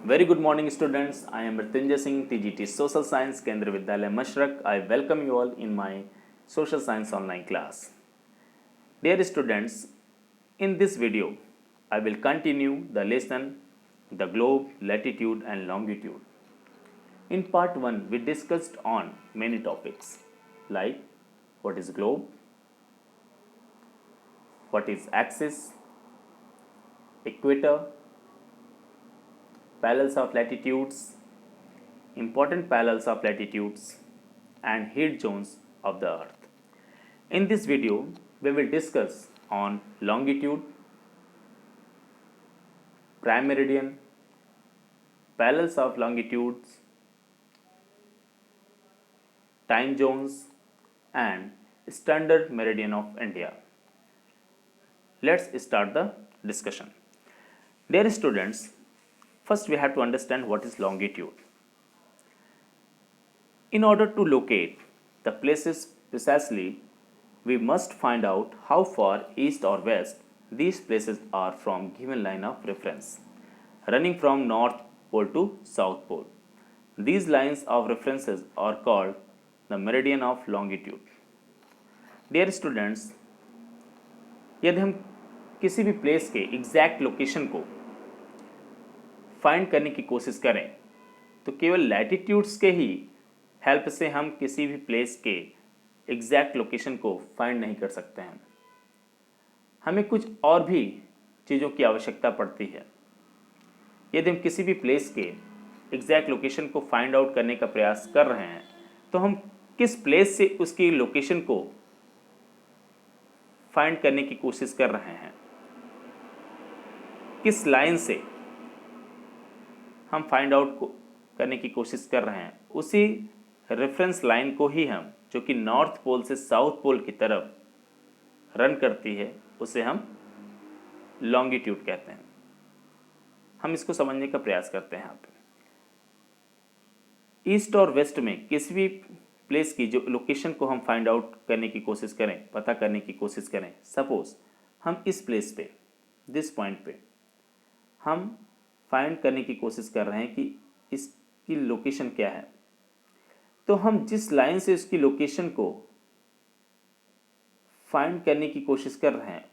Very good morning, students. I am Mrityunjay Singh, TGT Social Science, Kendra Vidyalaya Mashrak. I welcome you all in my Social Science online class. Dear students, in this video, I will continue the lesson The Globe, Latitude and Longitude. In part 1, we discussed on many topics like what is globe, what is axis, equator, parallels of latitudes, important parallels of latitudes, and heat zones of the earth. In this video, we will discuss on longitude, prime meridian, parallels of longitudes, time zones, and standard meridian of India. Let's start the discussion. Dear students, first we have to understand what is longitude. In order to locate the places precisely, we must find out how far east or west these places are from given line of reference, running from North Pole to South Pole. These lines of references are called the meridian of longitude. Dear students, यदि हम किसी भी place के exact location को find करने की कोशिश करें तो केवल लैटिट्यूड्स के ही हेल्प से हम किसी भी प्लेस के एग्जैक्ट लोकेशन को फाइंड नहीं कर सकते हैं। हमें कुछ और भी चीज़ों की आवश्यकता पड़ती है। यदि हम किसी भी प्लेस के एग्जैक्ट लोकेशन को फाइंड आउट करने का प्रयास कर रहे हैं तो हम किस प्लेस से उसकी लोकेशन को फाइंड करने की कोशिश कर रहे हैं, किस लाइन से हम फाइंड आउट करने की कोशिश कर रहे हैं, उसी रेफरेंस लाइन को ही हम जो कि नॉर्थ पोल से साउथ पोल की तरफ रन करती है उसे हम लॉन्गिट्यूड कहते हैं। हम इसको समझने का प्रयास करते हैं। यहाँ पे ईस्ट और वेस्ट में किसी भी प्लेस की जो लोकेशन को हम फाइंड आउट करने की कोशिश करें, पता करने की कोशिश करें, सपोज हम इस प्लेस पे, दिस पॉइंट पे हम फाइंड करने की कोशिश कर रहे हैं कि इसकी लोकेशन क्या है, तो हम जिस लाइन से इसकी लोकेशन को फाइंड करने की कोशिश कर रहे हैं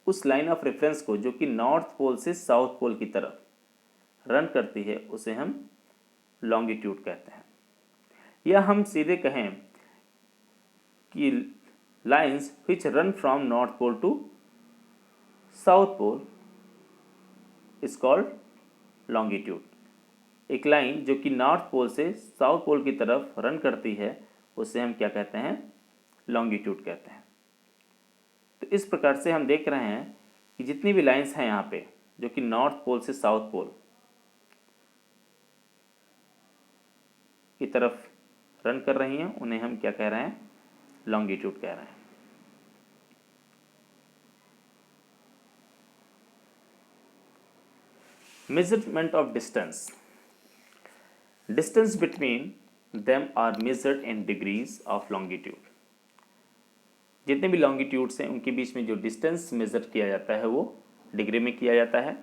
उस लाइन ऑफ रेफरेंस को जो कि नॉर्थ पोल से साउथ पोल की तरफ रन करती है उसे हम लॉन्गिट्यूड कहते हैं। या हम सीधे कहें कि lines which run from north pole to south pole is called longitude. एक लाइन जो कि नॉर्थ पोल से साउथ पोल की तरफ रन करती है उसे हम क्या कहते हैं, लॉन्गिट्यूड कहते हैं। तो इस प्रकार से हम देख रहे हैं कि जितनी भी लाइंस हैं यहाँ पे जो कि नॉर्थ पोल से साउथ पोल की तरफ रन कर रही हैं उन्हें हम क्या कह रहे हैं, लॉन्गिट्यूड कह रहे हैं। Measurement of distance. Distance between them are measured in degrees of longitude. जितने भी लॉन्गिट्यूड्स हैं उनके बीच में जो डिस्टेंस मेजर किया जाता है वो डिग्री में किया जाता है।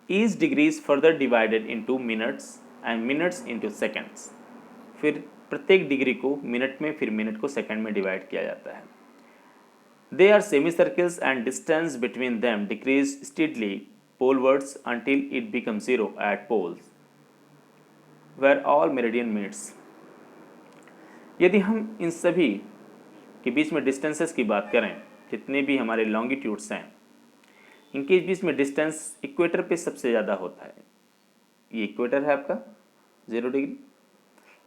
Each degree is further divided into minutes and minutes into seconds. फिर प्रत्येक डिग्री को मिनट में, फिर मिनट को सेकंड में डिवाइड किया जाता है। They are semicircles and distance between them decrease steadily polewards until it becomes zero at poles where all meridian meets. यदि हम इन सभी के बीच में डिस्टेंसेस की बात करें, जितने भी हमारे लॉन्गिट्यूड्स हैं इनके बीच में डिस्टेंस इक्वेटर पे सबसे ज़्यादा होता है। ये इक्वेटर है आपका 0 डिग्री।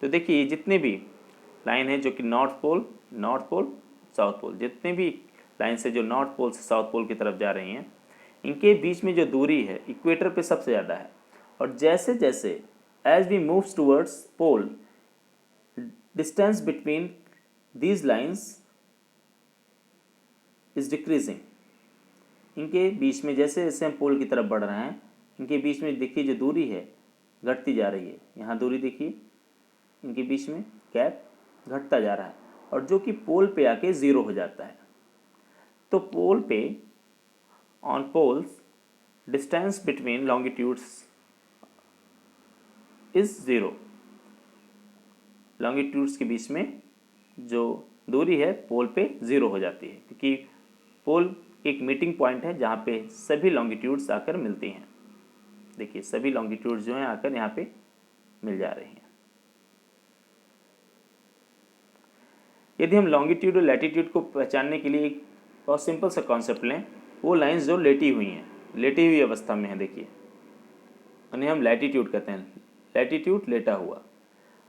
तो देखिए जितने भी लाइन है जो कि नॉर्थ पोल, साउथ पोल, जितने भी लाइन से जो नॉर्थ पोल से साउथ पोल की तरफ जा रही हैं इनके बीच में जो दूरी है इक्वेटर पे सबसे ज़्यादा है। और जैसे जैसे as we moves towards pole, distance between these lines is decreasing. इनके बीच में जैसे जैसे हम पोल की तरफ बढ़ रहे हैं इनके बीच में देखिए जो दूरी है घटती जा रही है। यहाँ दूरी देखिए, इनके बीच में गैप घटता जा रहा है और जो कि पोल पे आके ज़ीरो हो जाता है। तो पोल पे on poles distance between longitudes is 0। Longitudes के बीच में जो दूरी है पोल पे 0 हो जाती है, क्योंकि पोल एक मीटिंग पॉइंट है जहाँ पे सभी लॉन्गिट्यूड्स आकर मिलती हैं। देखिए सभी लॉन्गिट्यूड्स जो हैं आकर यहाँ पे मिल जा रही हैं। यदि हम लॉन्गिट्यूड और लैटिट्यूड को पहचानने के लिए एक बहुत सिंपल सा कॉन्सेप्ट लें, वो लाइंस जो लेटी हुई हैं, लेटी हुई अवस्था में है, देखिए उन्हें हम लैटिट्यूड कहते हैं, लैटिट्यूड लेटा हुआ,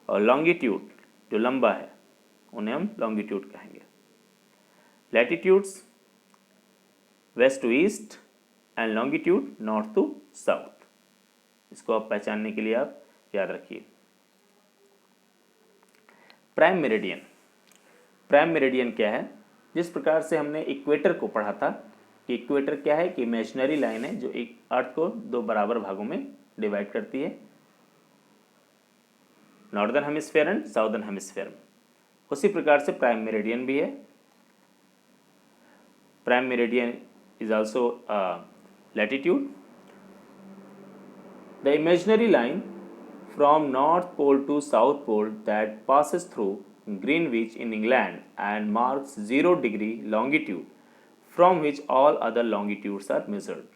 और लॉन्गिट्यूड जो लंबा है उन्हें हम लॉन्गिट्यूड कहेंगे। Latitudes west to east and longitude north to south. इसको आप पहचानने के लिए आप याद रखिए। प्राइम मेरिडियन, प्राइम मेरिडियन क्या है? जिस प्रकार से हमने इक्वेटर को पढ़ा था कि इक्वेटर क्या है कि इमेजिनरी लाइन है जो एक अर्थ को दो बराबर भागों में डिवाइड करती है, northern hemisphere and southern hemisphere में। उसी प्रकार से प्राइम मेरिडियन भी है। Prime meridian is also latitude. The imaginary line from North Pole to South Pole that passes through Greenwich in England and marks 0° longitude from which all other longitudes are measured.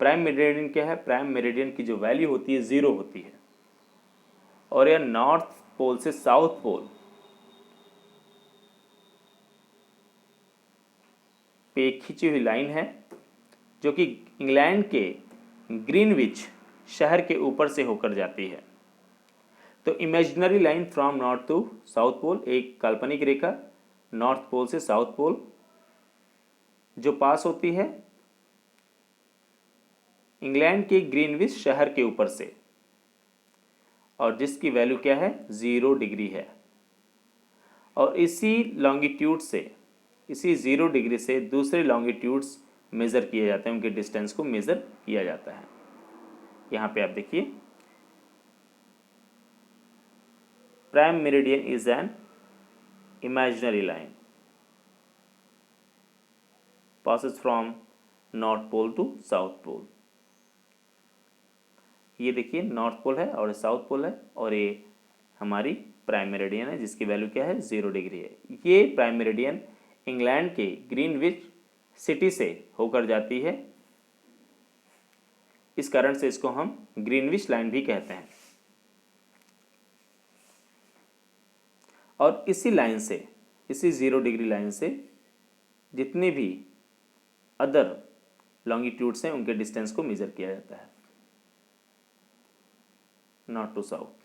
Prime meridian क्या है? Prime meridian की जो value होती है 0 होती है, और यह नॉर्थ पोल से साउथ पोल पे एक खींची हुई लाइन है जो कि इंग्लैंड के ग्रीनविच शहर के ऊपर से होकर जाती है। तो imaginary line from north to south pole, एक काल्पनिक रेखा नॉर्थ पोल से साउथ पोल जो पास होती है इंग्लैंड के ग्रीनविच शहर के ऊपर से, और जिसकी वैल्यू क्या है? 0° है। और इसी लॉन्गिट्यूड से, इसी 0° से दूसरे लॉन्गिट्यूड्स मेज़र किए जाते हैं, उनके डिस्टेंस को मेज़र किया जाता है। यहाँ पे आप देखिए, prime meridian is an imaginary line passes from north pole to south pole. ये देखिए नॉर्थ पोल है और साउथ पोल है, और ये हमारी प्राइम मेरिडियन है जिसकी वैल्यू क्या है? 0° है। ये प्राइम मेरिडियन इंग्लैंड के ग्रीनविच सिटी से होकर जाती है, इस कारण से इसको हम ग्रीनविच लाइन भी कहते हैं। और इसी लाइन से, इसी 0° लाइन से जितने भी अदर लॉन्गिट्यूड्स हैं उनके डिस्टेंस को मेजर किया जाता है, north to south.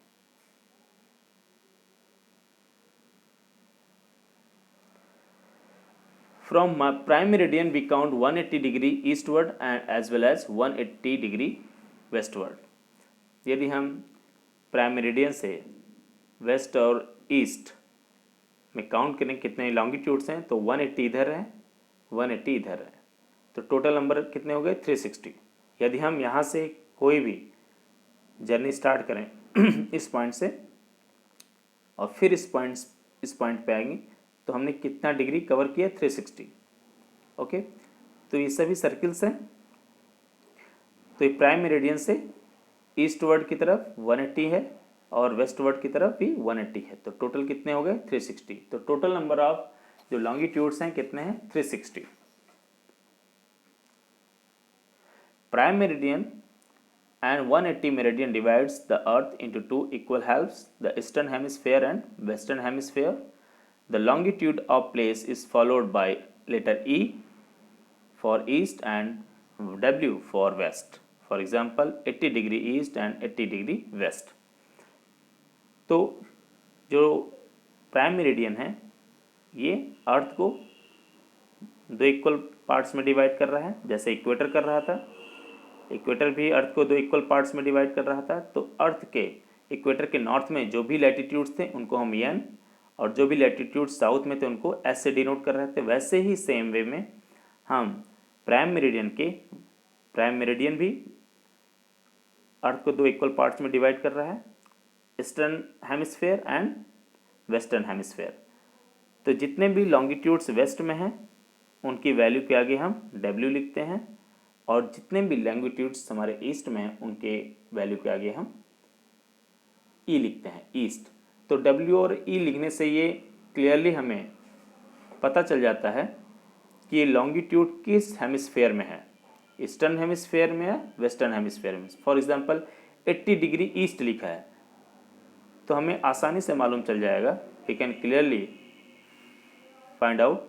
From prime meridian we count 180° eastward and as well as 180° westward. यदि हम प्राइम मेरिडियन से वेस्ट और ईस्ट में काउंट करें कितने लॉन्गिट्यूड्स हैं, तो 180 इधर है, 180 इधर है, तो टोटल नंबर कितने हो गए? 360। यदि हम यहाँ से कोई भी जर्नी स्टार्ट करें इस पॉइंट से और फिर इस पॉइंट पे आएंगे, तो हमने कितना डिग्री कवर किया? 360। ओके, तो ये सभी सर्किल्स हैं। तो ये प्राइम मेरिडियन से ईस्टवर्ड की तरफ 180 है और वेस्टवर्ड की तरफ भी 180 है, तो टोटल कितने हो गए? 360। तो टोटल नंबर ऑफ जो लॉन्गिट्यूड्स हैं कितने हैं? 360। Prime meridian and 180 meridian divides the earth into two equal halves, the eastern hemisphere and western hemisphere. The longitude of place is followed by letter E for east and W for west. For example, 80° east and 80° west. तो जो prime meridian है ये अर्थ को दो equal parts में divide कर रहा है, जैसे इक्वेटर कर रहा था। इक्वेटर भी अर्थ को दो इक्वल पार्ट्स में डिवाइड कर रहा था। तो अर्थ के इक्वेटर के नॉर्थ में जो भी लैटिट्यूड्स थे उनको हम एन, और जो भी लैटिट्यूड साउथ में थे उनको एस से डिनोट कर रहे थे। वैसे ही सेम वे में हम प्राइम मेरिडियन भी अर्थ को दो इक्वल पार्ट्स में डिवाइड कर रहा है, eastern hemisphere and western hemisphere. तो जितने भी लॉन्गिट्यूड्स वेस्ट में हैं उनकी वैल्यू के आगे हम W लिखते हैं, और जितने भी लॉन्गिट्यूड्स हमारे ईस्ट में हैं उनके वैल्यू के आगे हम ई लिखते हैं, ईस्ट। तो डब्ल्यू और ई लिखने से ये क्लियरली हमें पता चल जाता है कि ये लॉन्गिट्यूड किस हेमिस्फेयर में है, ईस्टर्न हेमिस्फेयर में है, वेस्टर्न हेमिस्फेयर में। फॉर एग्जांपल 80 डिग्री ईस्ट लिखा है तो हमें आसानी से मालूम चल जाएगा, we can clearly find out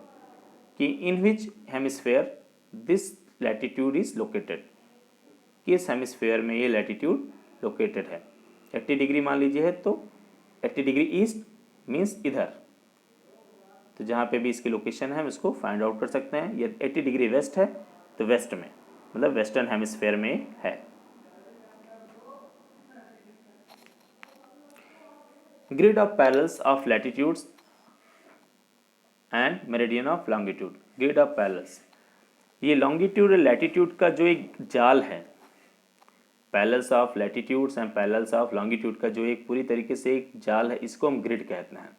कि in which hemisphere this latitude is located, किस हेमिस्फेयर में ये लैटिट्यूड लोकेटेड है। 80 डिग्री मान लीजिए है तो 80 डिग्री ईस्ट मीन्स इधर, तो जहाँ पे भी इसकी लोकेशन है हम इसको फाइंड आउट कर सकते हैं। ये 80 डिग्री वेस्ट है तो वेस्ट में, मतलब वेस्टर्न हेमिस्फेयर में है। Grid of parallels of latitudes and meridian of longitude. Grid of parallels, ये लॉन्गिट्यूड और लैटिट्यूड का जो एक जाल है, parallels of latitudes and parallels of longitude का जो एक पूरी तरीके से एक जाल है, इसको हम ग्रिड कहते हैं।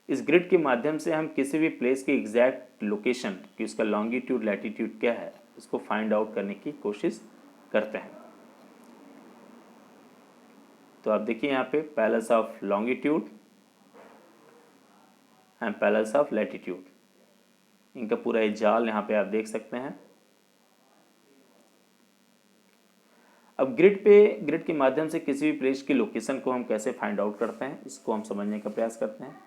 इस ग्रिड के माध्यम से हम किसी भी प्लेस की एग्जैक्ट लोकेशन कि उसका लॉन्गिट्यूड लैटिट्यूड क्या है उसको फाइंड आउट करने की कोशिश करते हैं। तो आप देखिए यहाँ पे parallels of longitude and parallels of latitude, इनका पूरा ये जाल यहाँ पे आप देख सकते हैं। अब ग्रिड के माध्यम से किसी भी प्लेस की लोकेशन को हम कैसे फाइंड आउट करते हैं इसको हम समझने का प्रयास करते हैं।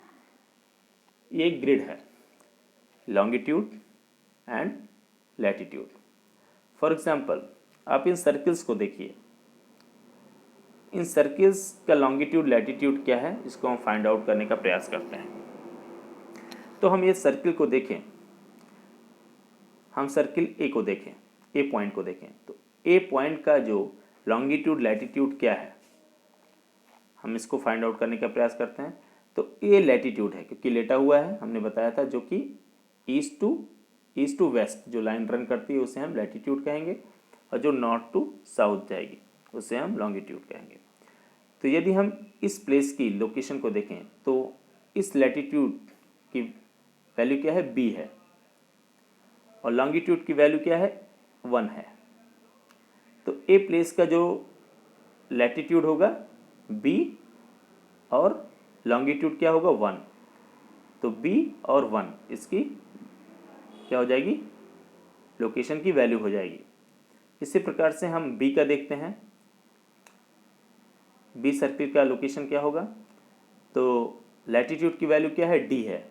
ये एक ग्रिड है, longitude and latitude. For example आप इन सर्किल्स को देखिए, इन सर्किल्स का लॉन्गिट्यूड लैटिट्यूड क्या है इसको हम फाइंड आउट करने का प्रयास करते हैं। तो हम ये सर्किल को देखें, हम सर्किल ए को देखें, ए पॉइंट को देखें, तो ए पॉइंट का जो लॉन्गिट्यूड लैटिट्यूड क्या है हम इसको फाइंड आउट करने का प्रयास करते हैं। तो ए लैटिट्यूड है क्योंकि लेटा हुआ है, हमने बताया था, जो कि ईस्ट टू वेस्ट जो लाइन रन करती है उसे हम लैटिट्यूड कहेंगे, और जो नॉर्थ टू साउथ जाएगी उसे हम लॉन्गिट्यूड कहेंगे। तो यदि हम इस प्लेस की लोकेशन को देखें तो इस लैटिट्यूड की वैल्यू क्या है, बी है, और लॉन्गिट्यूड की वैल्यू क्या है, 1 है। तो ए प्लेस का जो लैटिट्यूड होगा बी और लॉन्गिट्यूड क्या होगा, 1। तो बी और 1 इसकी क्या हो जाएगी, लोकेशन की वैल्यू हो जाएगी। इसी प्रकार से हम बी का देखते हैं, बी सर्किल का लोकेशन क्या होगा, तो लैटिट्यूड की वैल्यू क्या है, डी है,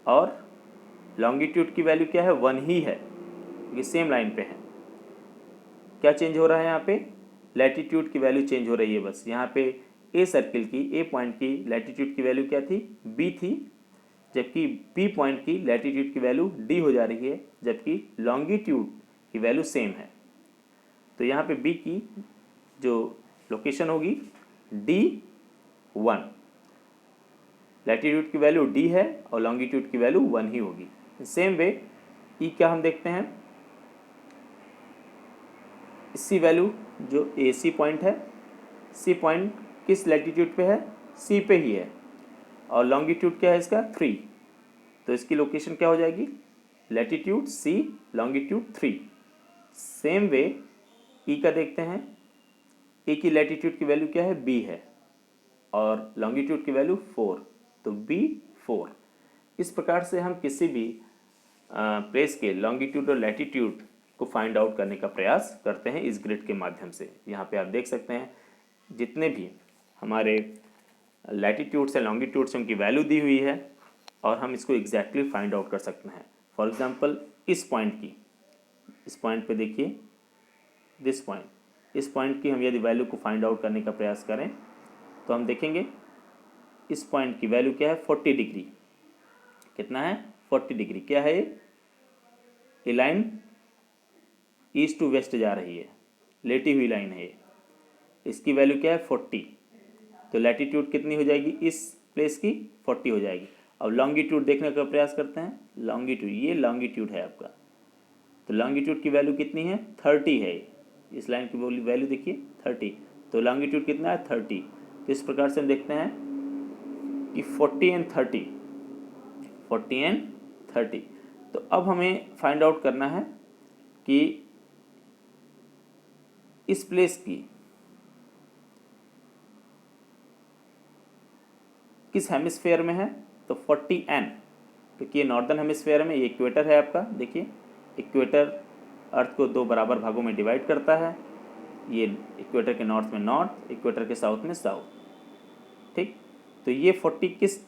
और लॉन्गिट्यूड की वैल्यू क्या है, 1 ही है, ये सेम लाइन पे है। क्या चेंज हो रहा है यहाँ पे, लैटिट्यूड की वैल्यू चेंज हो रही है बस। यहाँ पे ए सर्किल की, ए पॉइंट की लैटिट्यूड की वैल्यू क्या थी, बी थी, जबकि बी पॉइंट की लैटिट्यूड की वैल्यू डी हो जा रही है, जबकि लॉन्गिट्यूड की वैल्यू सेम है। तो यहाँ पे बी की जो लोकेशन होगी D1, लैटिट्यूड की वैल्यू डी है और लॉन्गिट्यूड की वैल्यू 1 ही होगी। सेम वे ई क्या हम देखते हैं, सी वैल्यू जो ए सी पॉइंट है, सी पॉइंट किस लैटिट्यूड पे है, सी पे ही है, और लॉन्गिट्यूड क्या है इसका, 3। तो इसकी लोकेशन क्या हो जाएगी, लैटिट्यूड सी, लॉन्गिट्यूड 3। सेम वे ई का देखते हैं, ए की लैटिट्यूड की वैल्यू क्या है, बी है, और लॉन्गिट्यूड की वैल्यू 4, तो बी 4। इस प्रकार से हम किसी भी प्लेस के लॉन्गिट्यूड और लैटिट्यूड को फाइंड आउट करने का प्रयास करते हैं इस ग्रिड के माध्यम से। यहाँ पे आप देख सकते हैं जितने भी हमारे लैटिट्यूड से लॉन्गिट्यूड से उनकी वैल्यू दी हुई है, और हम इसको एग्जैक्टली फाइंड आउट कर सकते हैं। फॉर एग्जांपल इस पॉइंट पे देखिए, दिस पॉइंट, इस पॉइंट की हम यदि वैल्यू को फाइंड आउट करने का प्रयास करें तो हम देखेंगे इस पॉइंट की वैल्यू क्या है, 40 डिग्री। कितना है, 40 डिग्री। क्या है ये लाइन ईस्ट टू वेस्ट जा रही है, लेटी हुई लाइन है ये, इसकी वैल्यू क्या है, 40। तो लैटिट्यूड कितनी हो जाएगी इस प्लेस की, 40 हो जाएगी। अब लॉन्गिट्यूड देखने का प्रयास करते हैं, लॉन्गिट्यूड, ये लॉन्गिट्यूड है आपका, तो लॉन्गिट्यूड की वैल्यू कितनी है, 30 है। इस लाइन की वैल्यू देखिए 30, तो लॉन्गिट्यूड कितना है, 30। तो इस प्रकार से हम देखते हैं कि 40 एंड 30। तो अब हमें फाइंड आउट करना है कि इस प्लेस की किस हेमिस्फेयर में है, तो 40n, क्योंकि ये नॉर्दर्न हेमिस्फेयर में, ये इक्वेटर है आपका। देखिए इक्वेटर अर्थ को 2 बराबर भागों में डिवाइड करता है, ये इक्वेटर के नॉर्थ में नॉर्थ, इक्वेटर के साउथ में साउथ। ठीक, तो ये 40 किस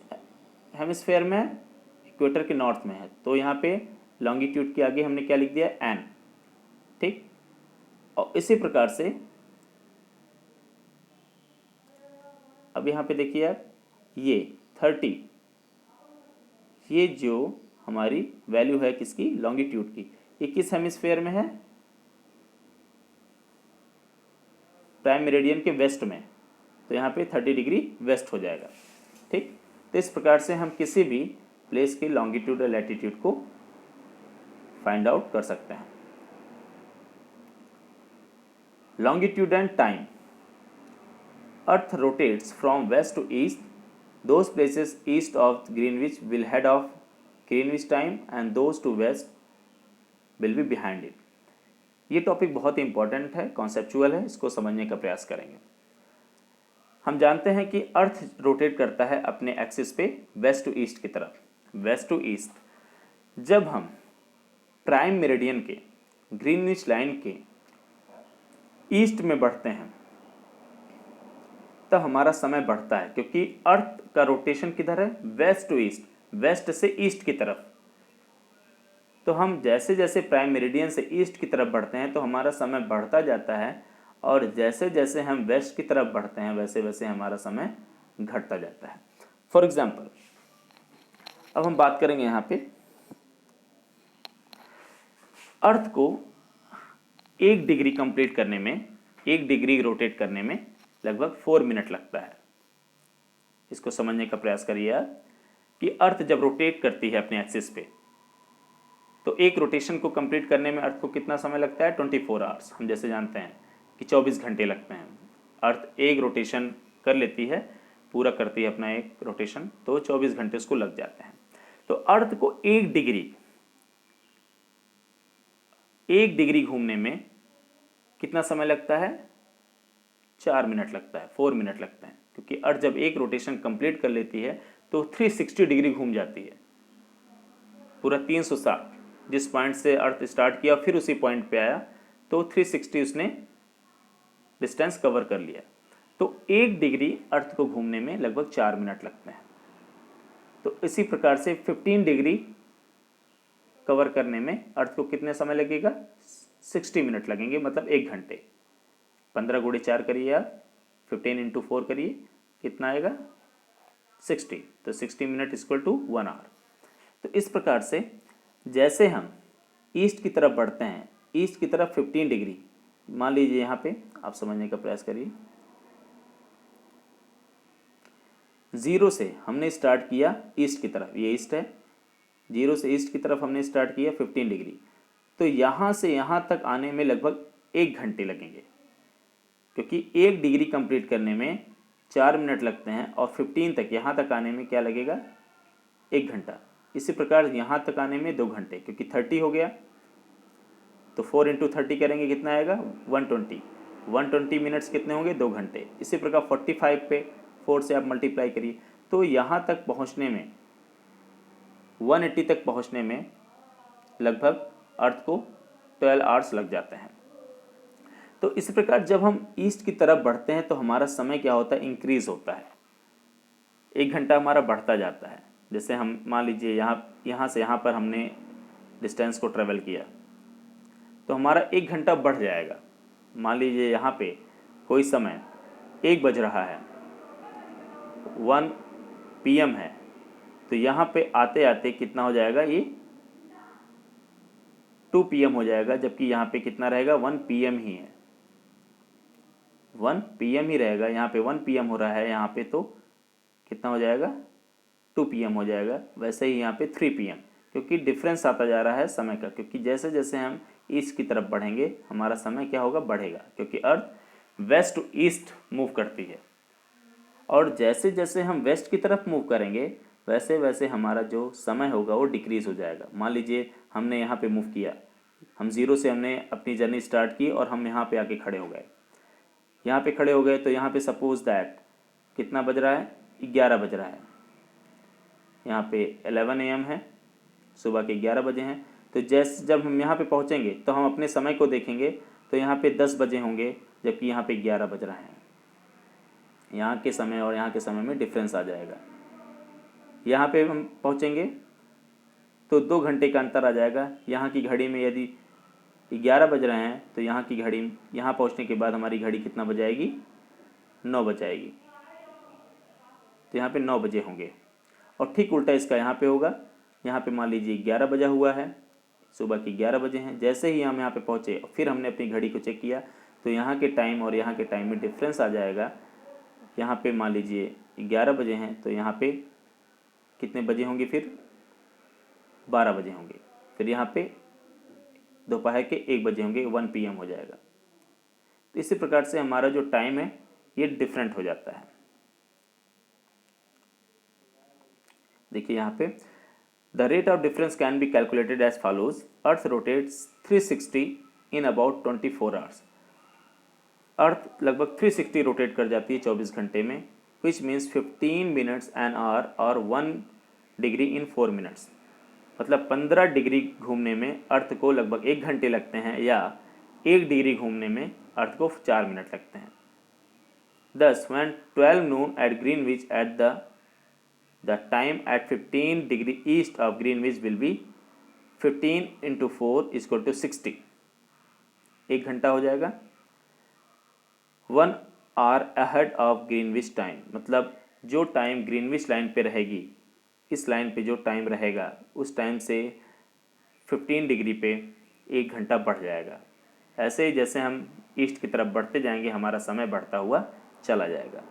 हेमिस्फेयर में है, इक्वेटर के नॉर्थ में है, तो यहाँ पे लॉन्गिट्यूड के आगे हमने क्या लिख दिया, n। ठीक, और इसी प्रकार से अब यहाँ पे देखिए आप, ये 30, ये जो हमारी वैल्यू है किसकी, लॉन्गिट्यूड की, ये किस हेमिस्फेयर में है, प्राइम मेरिडियन के वेस्ट में, तो यहाँ पे 30 डिग्री वेस्ट हो जाएगा। ठीक, तो इस प्रकार से हम किसी भी प्लेस के लॉन्गिट्यूड और लैटिट्यूड को फाइंड आउट कर सकते हैं। Longitude and time. Earth rotates from west to east, those places east of Greenwich will head of Greenwich time and those to west will be behind it. ये topic बहुत ही important है, conceptual है, इसको समझने का प्रयास करेंगे। हम जानते हैं कि अर्थ रोटेट करता है अपने एक्सिस पे वेस्ट टू ईस्ट की तरफ, वेस्ट टू ईस्ट। जब हम प्राइम मेरिडियन के, ग्रीनविच लाइन के ईस्ट में बढ़ते हैं तब हमारा समय बढ़ता है, क्योंकि अर्थ का रोटेशन किधर है, वेस्ट टू ईस्ट, वेस्ट से ईस्ट की तरफ। तो हम जैसे जैसे प्राइम मेरिडियन से ईस्ट की तरफ बढ़ते हैं तो हमारा समय बढ़ता जाता है, और जैसे जैसे हम वेस्ट की तरफ बढ़ते हैं वैसे वैसे हमारा समय घटता जाता है। फॉर एग्जाम्पल, अब हम बात करेंगे यहाँ पे, अर्थ को 1 डिग्री कंप्लीट करने में, 1 डिग्री रोटेट करने में लगभग 4 मिनट लगता है। इसको समझने का प्रयास करिए आप कि अर्थ जब रोटेट करती है अपने एक्सिस पे, तो एक रोटेशन को कंप्लीट करने में अर्थ को कितना समय लगता है, 24 आवर्स। हम जैसे जानते हैं कि 24 घंटे लगते हैं। अर्थ एक रोटेशन कर लेती है, पूरा करती है अपना एक रोटेशन, तो 24 घंटे उसको लग जाते हैं। तो अर्थ को 1 डिग्री घूमने में कितना समय लगता है, 4 मिनट लगता है, 4 मिनट लगता है, क्योंकि अर्थ जब एक रोटेशन कंप्लीट कर लेती है तो 360 डिग्री घूम जाती है, पूरा 360, जिस पॉइंट से अर्थ स्टार्ट किया फिर उसी पॉइंट पे आया, तो 360 उसने डिस्टेंस कवर कर लिया। तो 1 डिग्री अर्थ को घूमने में लगभग 4 मिनट लगते हैं। तो इसी प्रकार से 15 डिग्री कवर करने में अर्थ को कितने समय लगेगा, 60 मिनट लगेंगे, मतलब 1 घंटे। 15 गुणे 4 करिए आप, 15 इंटू 4 करिए, कितना आएगा, 60। तो 60 मिनट इक्वल टू 1 आवर। तो इस प्रकार से जैसे हम ईस्ट की तरफ बढ़ते हैं, ईस्ट की तरफ 15 डिग्री, मान लीजिए यहाँ पे आप समझने का प्रयास करिए, 0 से हमने स्टार्ट किया ईस्ट की तरफ, ये ईस्ट है, 0 से ईस्ट की तरफ हमने स्टार्ट किया 15 डिग्री, तो यहाँ से यहाँ तक आने में लगभग 1 घंटे लगेंगे, क्योंकि 1 डिग्री कंप्लीट करने में 4 मिनट लगते हैं और 15 तक, यहाँ तक आने में क्या लगेगा, 1 घंटा। इसी प्रकार यहाँ तक आने में 2 घंटे, क्योंकि 30 हो गया, तो 4 इंटू 30 करेंगे, कितना आएगा, 120। 120 मिनट्स कितने होंगे, 2 घंटे। इसी प्रकार 45 पे 4 से आप मल्टीप्लाई करिए, तो यहाँ तक पहुँचने में, 180 तक पहुँचने में लगभग अर्थ को 12 आवर्स लग जाते हैं। तो इस प्रकार जब हम ईस्ट की तरफ बढ़ते हैं तो हमारा समय क्या होता है, इंक्रीज होता है, 1 घंटा हमारा बढ़ता जाता है। जैसे हम मान लीजिए यहाँ से यहाँ पर हमने डिस्टेंस को ट्रेवल किया, तो हमारा 1 घंटा बढ़ जाएगा। मान लीजिए यहाँ पे कोई समय 1 बज रहा है, 1 PM है, तो यहाँ पे आते आते कितना हो जाएगा, ये 2 PM हो जाएगा, जबकि यहाँ पे कितना रहेगा, 1 PM ही है, 1 PM ही रहेगा। यहाँ पे 1 PM हो रहा है, यहाँ पे तो कितना हो जाएगा, 2 PM हो जाएगा। वैसे ही यहाँ पे 3 PM, क्योंकि डिफरेंस आता जा रहा है समय का, क्योंकि जैसे जैसे हम ईस्ट की तरफ बढ़ेंगे हमारा समय क्या होगा, बढ़ेगा, क्योंकि अर्थ वेस्ट टू ईस्ट मूव करती है। और जैसे जैसे हम वेस्ट की तरफ मूव करेंगे वैसे वैसे हमारा जो समय होगा वो डिक्रीज हो जाएगा। मान लीजिए हमने यहाँ पे मूव किया, हम 0 से हमने अपनी जर्नी स्टार्ट की और हम यहाँ पे आके खड़े हो गए, यहाँ पे खड़े हो गए, तो यहाँ पे सपोज दैट कितना बज रहा है, 11 बज रहा है। यहाँ पे 11 AM है, सुबह के 11 बजे हैं। तो जैसे जब हम यहाँ पे पहुँचेंगे तो हम अपने समय को देखेंगे तो यहाँ पे 10 बजे होंगे, जबकि यहाँ पे 11 बज रहे हैं। यहाँ के समय और यहाँ के समय में डिफरेंस आ जाएगा। यहाँ पे हम पहुँचेंगे तो 2 घंटे का अंतर आ जाएगा। यहाँ की घड़ी में यदि 11 बज रहे हैं तो यहाँ की घड़ी, यहाँ पहुँचने के बाद हमारी घड़ी कितना बजाएगी, 9 बजाएगी। तो यहाँ पे 9 बजे होंगे। और ठीक उल्टा इसका यहाँ पे होगा। यहाँ पे मान लीजिए 11 बजा हुआ है, सुबह के 11 बजे हैं। जैसे ही हम यहाँ पे पहुँचे फिर हमने अपनी घड़ी को चेक किया तो यहाँ के टाइम और यहाँ के टाइम में डिफरेंस आ जाएगा। यहाँ पे मान लीजिए 11 बजे हैं तो यहाँ पे कितने बजे होंगे, फिर 12 बजे होंगे। फिर यहाँ पे दोपहर के 1 बजे होंगे, 1 PM हो जाएगा। तो इसी प्रकार से हमारा जो टाइम है ये डिफरेंट हो जाता है। देखिए यहाँ पे the rate of difference can be calculated as follows. Earth rotates 360 in about 24 hours. Earth लगभग 360 रोटेट कर जाती है 24 घंटे में, which means 15 minutes an hour और 1 डिग्री इन 4 मिनट्स। मतलब 15 डिग्री घूमने में अर्थ को लगभग 1 घंटे लगते हैं, या 1 डिग्री घूमने में अर्थ को 4 मिनट लगते हैं। Thus, when 12 noon at Greenwich at the time at 15 degree east of Greenwich will be 15 into 4 is equal to 60। 1 घंटा हो जाएगा। 1 hour ahead of Greenwich time, मतलब जो टाइम ग्रीनविच लाइन पे रहेगी, इस लाइन पे जो टाइम रहेगा उस टाइम से 15 डिग्री पे 1 घंटा बढ़ जाएगा। ऐसे ही जैसे हम ईस्ट की तरफ बढ़ते जाएंगे हमारा समय बढ़ता हुआ चला जाएगा।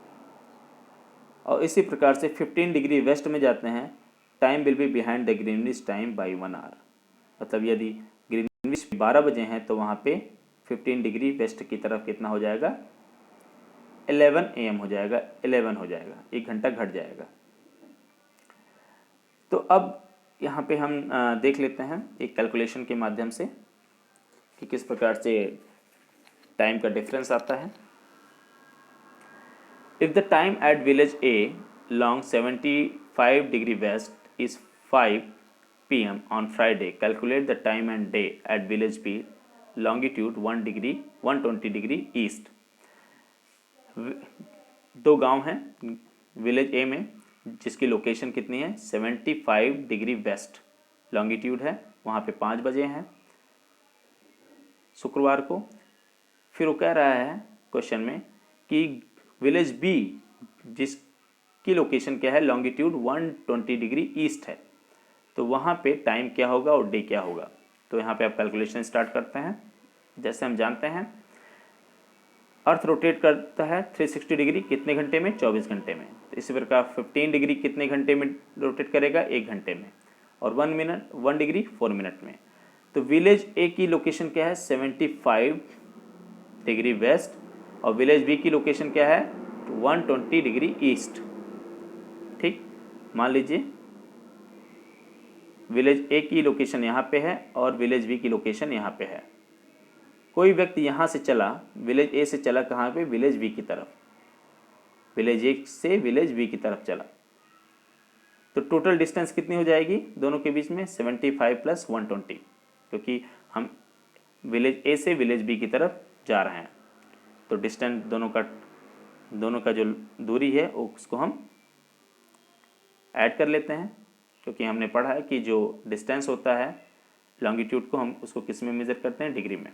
और इसी प्रकार से 15 डिग्री वेस्ट में जाते हैं, time will be behind the Greenwich time by 1 hour. मतलब यदि ग्रीनविच 12 बजे हैं तो वहाँ पे 15 डिग्री वेस्ट की तरफ कितना हो जाएगा, 11 AM हो जाएगा, 11 हो जाएगा, 1 घंटा घट जाएगा। तो अब यहाँ पे हम देख लेते हैं एक कैलकुलेशन के माध्यम से कि किस प्रकार से टाइम का डिफरेंस आता है। If the time at village A long 75 degree west is 5 PM on Friday, calculate the time and day at village B longitude 120 degree east। 2 गांव हैं विलेज ए में जिसकी लोकेशन कितनी है, 75 डिग्री वेस्ट लॉन्गिट्यूड है। वहाँ पे 5 बजे हैं शुक्रवार को। फिर वो कह रहा है क्वेश्चन में कि विलेज बी जिसकी लोकेशन क्या है, लॉन्गिट्यूड 120 डिग्री ईस्ट है, तो वहाँ पे टाइम क्या होगा और डे क्या होगा। तो यहाँ पे आप कैलकुलेशन स्टार्ट करते हैं। जैसे हम जानते हैं अर्थ रोटेट करता है 360 डिग्री कितने घंटे में, 24 घंटे में। तो इसी प्रकार 15 डिग्री कितने घंटे में रोटेट करेगा, 1 घंटे में। और 1 डिग्री 4 मिनट में। तो विलेज ए की लोकेशन क्या है, 75 डिग्री वेस्ट, और विलेज बी की लोकेशन क्या है, 120 डिग्री ईस्ट। ठीक, मान लीजिए विलेज ए की लोकेशन यहाँ पे है और विलेज बी की लोकेशन यहाँ पे है। कोई व्यक्ति यहाँ से चला, विलेज ए से चला कहाँ पे, विलेज बी की तरफ। विलेज ए से विलेज बी की तरफ चला, तो टोटल डिस्टेंस कितनी हो जाएगी दोनों के बीच में, 75 प्लस 120, क्योंकि हम विलेज ए से विलेज बी की तरफ जा रहे हैं। तो डिस्टेंस दोनों का जो दूरी है उसको हम ऐड कर लेते हैं, क्योंकि हमने पढ़ा है कि जो डिस्टेंस होता है लॉन्गिट्यूड को हम उसको किस में मेज़र करते हैं, डिग्री में।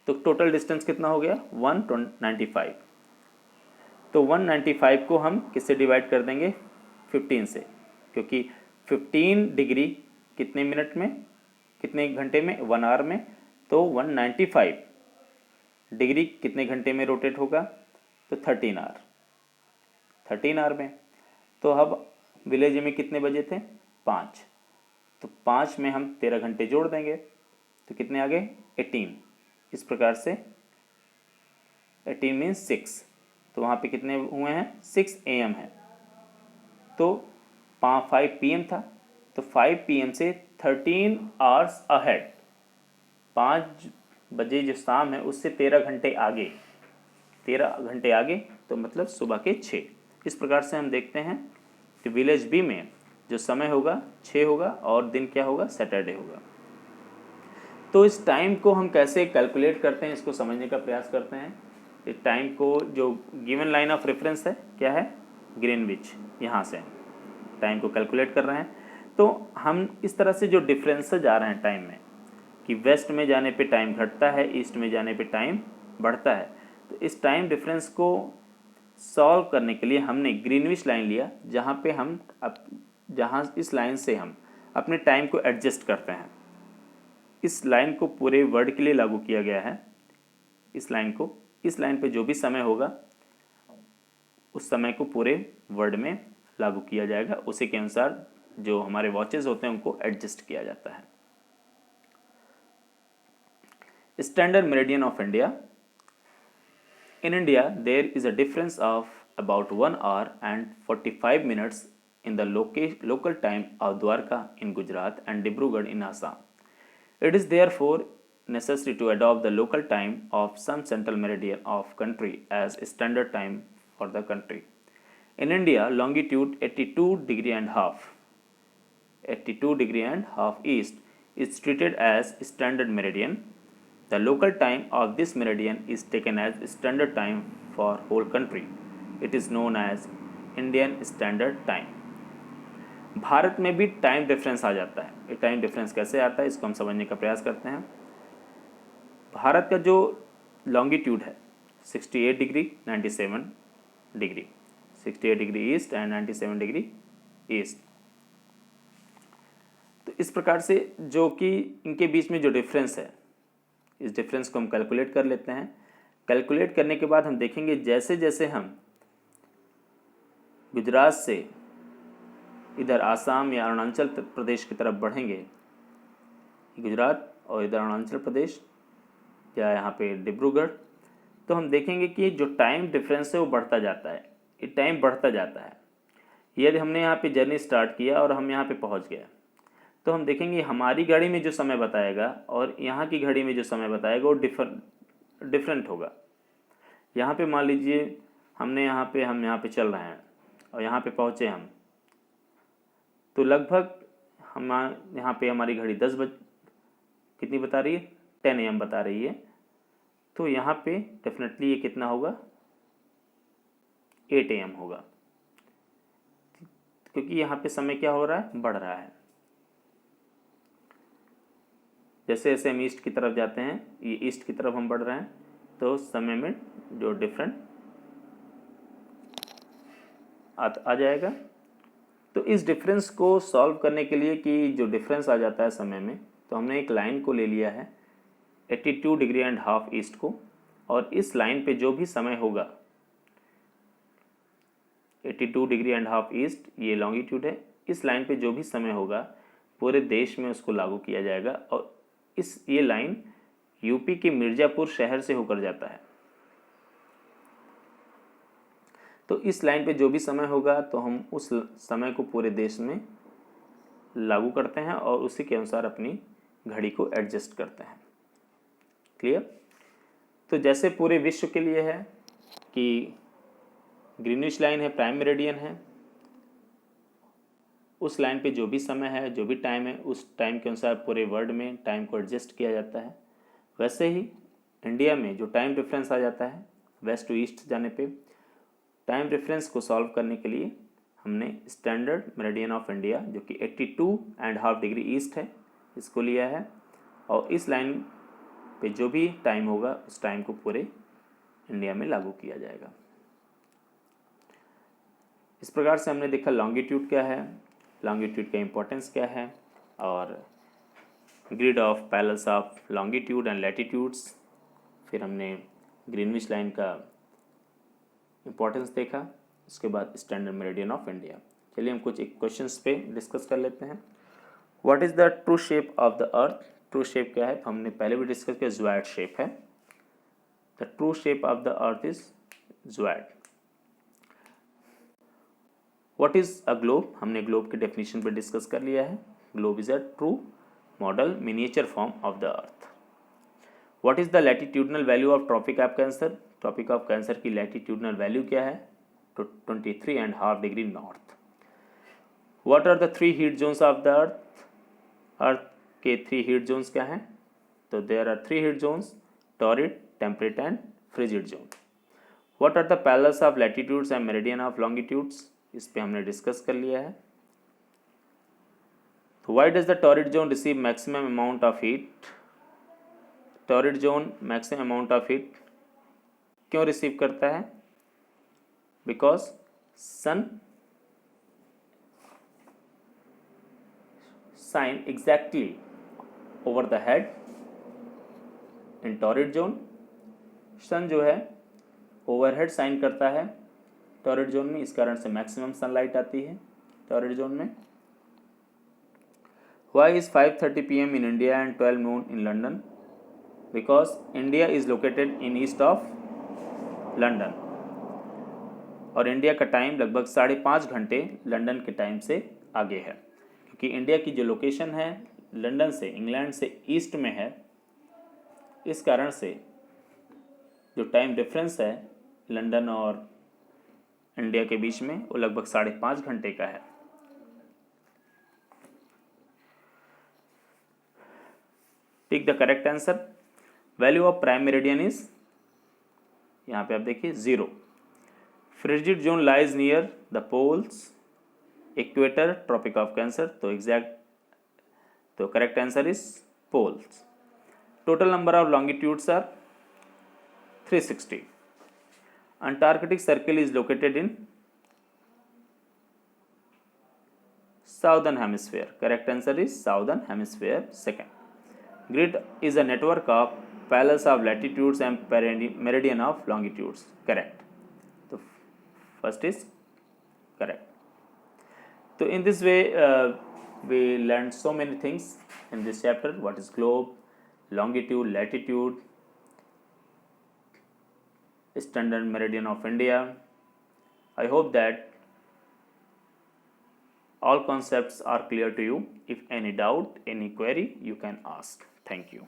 तो टोटल डिस्टेंस कितना हो गया, 195। तो 195 को हम किससे डिवाइड कर देंगे, 15 से, क्योंकि 15 डिग्री कितने मिनट में, कितने घंटे में, 1 आवर में। तो 195 डिग्री कितने घंटे में रोटेट होगा, तो 13 आवर, 13 आवर में। तो अब विलेज में कितने बजे थे, 5, तो 5 में हम 13 घंटे जोड़ देंगे तो कितने आ गए, 18। इस प्रकार से 18 मीन्स 6, तो वहाँ पे कितने हुए हैं, 6 AM है। तो 5 PM था, तो 5 PM से 13 आवर्स अहेड, 5 बजे जो शाम है उससे 13 घंटे आगे, 13 घंटे आगे, तो मतलब सुबह के 6। इस प्रकार से हम देखते हैं कि विलेज बी में जो समय होगा 6 होगा और दिन क्या होगा, सैटरडे होगा। तो इस टाइम को हम कैसे कैलकुलेट करते हैं, इसको समझने का प्रयास करते हैं। इस टाइम को जो गिवन लाइन ऑफ रेफरेंस है क्या है, ग्रीनविच, यहाँ से टाइम को कैलकुलेट कर रहे हैं। तो हम इस तरह से जो डिफरेंसेस आ रहे हैं टाइम में, कि वेस्ट में जाने पे टाइम घटता है, ईस्ट में जाने पे टाइम बढ़ता है। तो इस टाइम डिफरेंस को सॉल्व करने के लिए हमने ग्रीनविच लाइन लिया, जहाँ इस लाइन से हम अपने टाइम को एडजस्ट करते हैं। इस लाइन को पूरे वर्ल्ड के लिए लागू किया गया है। इस लाइन पे जो भी समय होगा उस समय को पूरे वर्ल्ड में लागू किया जाएगा। उसी के अनुसार जो हमारे वॉचेस होते हैं उनको एडजस्ट किया जाता है। Standard meridian of India. In India, there is a difference of about 1 hour and 45 minutes in the local time of Dwarka in Gujarat and Dibrugarh in Assam. It is therefore necessary to adopt the local time of some central meridian of country as standard time for the country. In India, longitude 82 degree and half east is treated as standard meridian. The local time of this meridian is taken as standard time for whole country. It is known as Indian Standard Time. Bharat में भी time difference आ जाता है। ये time difference कैसे आता है, इसको हम समझने का प्रयास करते हैं। भारत का जो लॉन्गिट्यूड है 68 degree 97 degree, 68 degree east and 97 degree east. तो इस प्रकार से जो कि इनके बीच में जो डिफरेंस है, इस डिफरेंस को हम कैलकुलेट कर लेते हैं। कैलकुलेट करने के बाद हम देखेंगे जैसे जैसे हम गुजरात से इधर आसाम या अरुणाचल प्रदेश की तरफ बढ़ेंगे, गुजरात और इधर अरुणाचल प्रदेश या यहाँ पे डिब्रूगढ़, तो हम देखेंगे कि जो टाइम डिफरेंस है वो बढ़ता जाता है। ये टाइम बढ़ता जाता है। यदि हमने यहाँ पे जर्नी स्टार्ट किया और हम यहाँ पे पहुँच गए, तो हम देखेंगे हमारी घड़ी में जो समय बताएगा और यहाँ की घड़ी में जो समय बताएगा वो डिफरेंट होगा। यहाँ पे मान लीजिए हम यहाँ पे चल रहे हैं और यहाँ पे पहुँचे हम, तो लगभग हम यहाँ पे हमारी घड़ी 10 बज कितनी बता रही है, 10 AM बता रही है। तो यहाँ पे डेफिनेटली ये कितना होगा, 8 AM होगा, क्योंकि यहाँ पे समय क्या हो रहा है, बढ़ रहा है। जैसे जैसे हम ईस्ट की तरफ जाते हैं, ये ईस्ट की तरफ हम बढ़ रहे हैं, तो समय में जो डिफरेंट आ जाएगा। तो इस डिफरेंस को सॉल्व करने के लिए कि जो डिफरेंस आ जाता है समय में, तो हमने एक लाइन को ले लिया है 82 डिग्री एंड हाफ ईस्ट को, और इस लाइन पे जो भी समय होगा 82 डिग्री एंड हाफ ईस्ट, ये लॉन्गिट्यूड है। इस लाइन पे जो भी समय होगा पूरे देश में उसको लागू किया जाएगा। और ये लाइन यूपी के मिर्ज़ापुर शहर से होकर जाता है। तो इस लाइन पे जो भी समय होगा तो हम उस समय को पूरे देश में लागू करते हैं और उसी के अनुसार अपनी घड़ी को एडजस्ट करते हैं। क्लियर? तो जैसे पूरे विश्व के लिए है कि ग्रीनिश लाइन है, प्राइम मेरिडियन है, उस लाइन पे जो भी समय है, जो भी टाइम है, उस टाइम के अनुसार पूरे वर्ल्ड में टाइम को एडजस्ट किया जाता है। वैसे ही इंडिया में जो टाइम डिफरेंस आ जाता है वेस्ट टू ईस्ट जाने पे, टाइम डिफरेंस को सॉल्व करने के लिए हमने स्टैंडर्ड मेरिडियन ऑफ इंडिया जो कि 82.5 डिग्री ईस्ट है, इसको लिया है। और इस लाइन पे जो भी टाइम होगा उस टाइम को पूरे इंडिया में लागू किया जाएगा। इस प्रकार से हमने देखा लॉन्गिट्यूड क्या है, लॉन्गिट्यूड का इम्पोर्टेंस क्या है, और grid of parallels of longitude and latitudes. फिर हमने ग्रीनविच लाइन का इम्पोर्टेंस देखा। उसके बाद स्टैंडर्ड मेरिडियन ऑफ इंडिया। चलिए हम कुछ एक क्वेश्चंस पे डिस्कस कर लेते हैं। What is the true shape of the earth? True shape क्या है, तो हमने पहले भी डिस्कस किया, ज़्वाइड शेप है। The true shape of the earth is geoid. What is a globe? हमने ग्लोब के डेफिनेशन पे डिस्कस कर लिया है। Globe is a true model miniature form of the earth. What is the latitudinal value of tropic of cancer? Tropic of cancer की latitudinal value क्या है? तो 23.5 degree north. What are the 3 heat zones of the earth? Earth के 3 heat zones क्या हैं? तो there are 3 heat zones, torrid, temperate and frigid zone. What are the parallels of latitudes and meridian of longitudes? इस पे हमने discuss कर लिया है। तो why does the torrid zone receive maximum amount of heat? Torrid zone maximum amount of heat क्यों receive करता है? Because sun shine exactly over the head in torrid zone. Sun जो है ओवरहेड शाइन करता है टॉरिड जोन में, इस कारण से मैक्सिमम सनलाइट आती है टॉरिड जोन में। Why is 5:30 PM in India and 12 noon in London? Because India is located in east of London और इंडिया का टाइम लगभग 5.5 घंटे लंदन के टाइम से आगे है, क्योंकि इंडिया की जो लोकेशन है लंदन से, इंग्लैंड से ईस्ट में है। इस कारण से जो टाइम डिफरेंस है लंदन और इंडिया के बीच में वो लगभग 5.5 घंटे का है। Tick the correct answer. Value of prime meridian is, यहाँ पे आप देखिए 0। Frigid zone lies near the poles, equator, tropic of cancer. तो correct answer is poles. Total number of longitudes are 360। Antarctic circle is located in southern hemisphere. Correct answer is southern hemisphere second. Grid is a network of parallels of latitudes and meridian of longitudes. Correct. So first is correct. So in this way we learned so many things in this chapter. What is globe, longitude, latitude, standard meridian of India. I hope that all concepts are clear to you. If any doubt, any query, you can ask. Thank you.